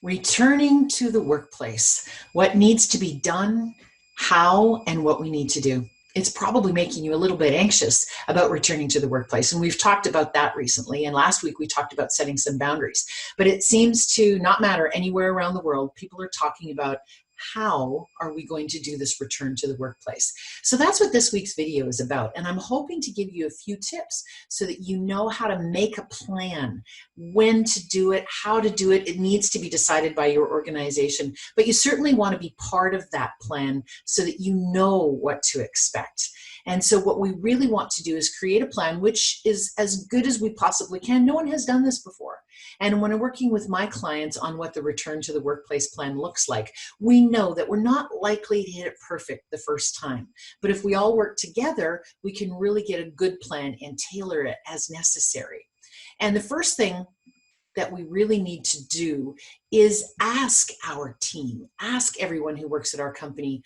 Returning to the workplace, what needs to be done, how, and what we need to do. It's probably making you a little bit anxious about returning to the workplace. And we've talked about that recently. And last week we talked about setting some boundaries. But it seems to not matter anywhere around the world. People are talking about how are we going to do this return to the workplace. So that's what this week's video is about. And I'm hoping to give you a few tips so that you know how to make a plan, when to do it, how to do it. It needs to be decided by your organization, but you certainly want to be part of that plan so that you know what to expect. And so what we really want to do is create a plan which is as good as we possibly can. No one has done this before. And when I'm working with my clients on what the return to the workplace plan looks like, we know that we're not likely to hit it perfect the first time. But if we all work together, we can really get a good plan and tailor it as necessary. And the first thing that we really need to do is ask our team, ask everyone who works at our company,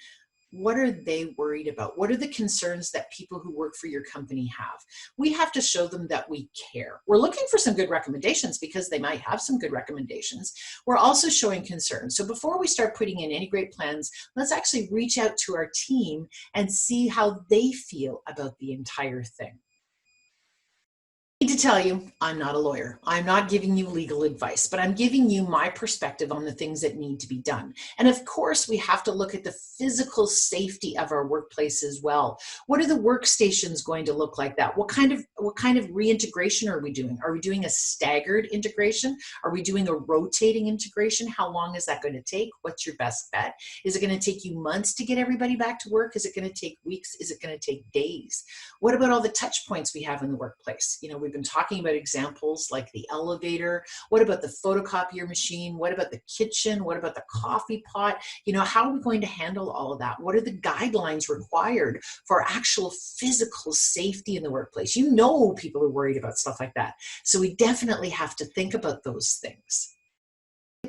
what are they worried about? What are the concerns that people who work for your company have? We have to show them that we care. We're looking for some good recommendations because they might have some good recommendations. We're also showing concern. So before we start putting in any great plans, let's actually reach out to our team and see how they feel about the entire thing. To tell you, I'm not a lawyer. I'm not giving you legal advice, but I'm giving you my perspective on the things that need to be done. And of course, we have to look at the physical safety of our workplace as well. What are the workstations going to look like that? What kind of reintegration are we doing? Are we doing a staggered integration? Are we doing a rotating integration? How long is that going to take? What's your best bet? Is it going to take you months to get everybody back to work? Is it going to take weeks? Is it going to take days? What about all the touch points we have in the workplace? You know, we've been talking about examples like the elevator. What about the photocopier machine? What about the kitchen? What about the coffee pot? You know, how are we going to handle all of that? What are the guidelines required for actual physical safety in the workplace? You know, people are worried about stuff like that. So we definitely have to think about those things.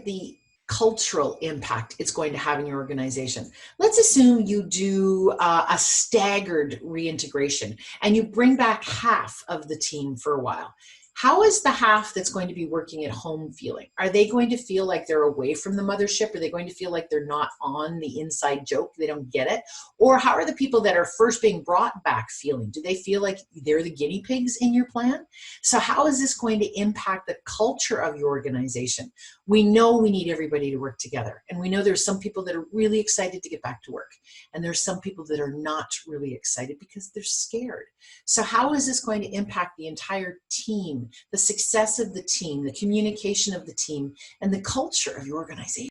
The cultural impact it's going to have in your organization. Let's assume you do a staggered reintegration and you bring back half of the team for a while. How is the half that's going to be working at home feeling? Are they going to feel like they're away from the mothership? Are they going to feel like they're not on the inside joke? They don't get it? Or how are the people that are first being brought back feeling? Do they feel like they're the guinea pigs in your plan? So how is this going to impact the culture of your organization? We know we need everybody to work together. And we know there's some people that are really excited to get back to work. And there's some people that are not really excited because they're scared. So how is this going to impact the entire team? The success of the team, the communication of the team, and the culture of your organization.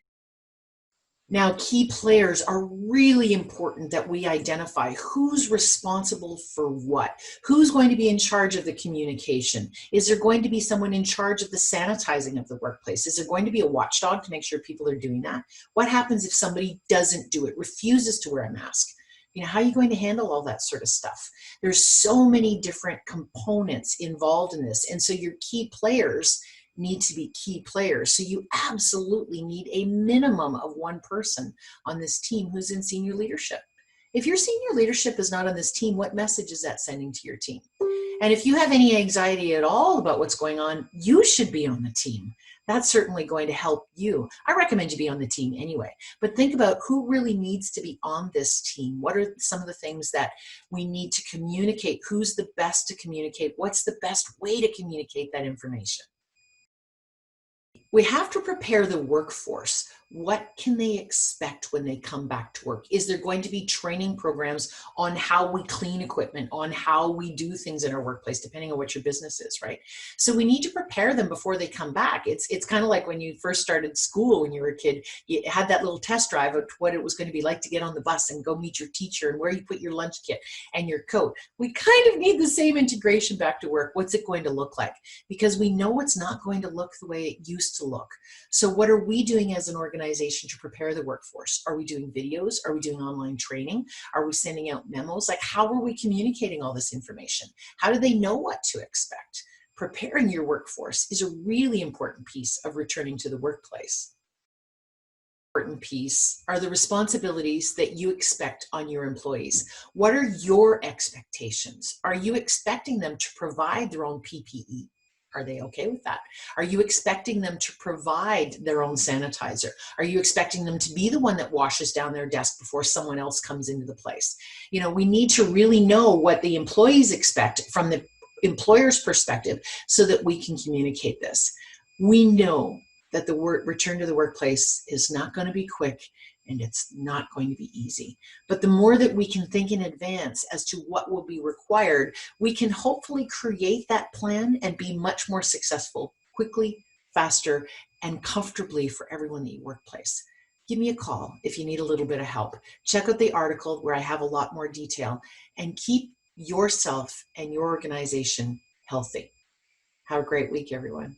Now, key players are really important that we identify who's responsible for what. Who's going to be in charge of the communication? Is there going to be someone in charge of the sanitizing of the workplace? Is there going to be a watchdog to make sure people are doing that? What happens if somebody doesn't do it, refuses to wear a mask? You know, how are you going to handle all that sort of stuff? There's so many different components involved in this. And so your key players need to be key players. So you absolutely need a minimum of one person on this team who's in senior leadership. If your senior leadership is not on this team, what message is that sending to your team? And if you have any anxiety at all about what's going on, you should be on the team. That's certainly going to help you. I recommend you be on the team anyway, but think about who really needs to be on this team. What are some of the things that we need to communicate? Who's the best to communicate? What's the best way to communicate that information? We have to prepare the workforce. What can they expect when they come back to work? Is there going to be training programs on how we clean equipment, on how we do things in our workplace, depending on what your business is, right? So we need to prepare them before they come back. It's kind of like when you first started school when you were a kid, you had that little test drive of what it was going to be like to get on the bus and go meet your teacher and where you put your lunch kit and your coat. We kind of need the same integration back to work. What's it going to look like? Because we know it's not going to look the way it used to look. So what are we doing as an organization to prepare the workforce? Are we doing videos? Are we doing online training? Are we sending out memos? Like, how are we communicating all this information? How do they know what to expect? Preparing your workforce is a really important piece of returning to the workplace. Important piece are the responsibilities that you expect on your employees. What are your expectations? Are you expecting them to provide their own PPE? Are they okay with that? Are you expecting them to provide their own sanitizer? Are you expecting them to be the one that washes down their desk before someone else comes into the place? We need to really know what the employees expect from the employer's perspective so that we can communicate this. We know that the return to the workplace is not going to be quick and it's not going to be easy. But the more that we can think in advance as to what will be required, we can hopefully create that plan and be much more successful quickly, faster, and comfortably for everyone in the workplace. Give me a call if you need a little bit of help. Check out the article where I have a lot more detail, and keep yourself and your organization healthy. Have a great week, everyone.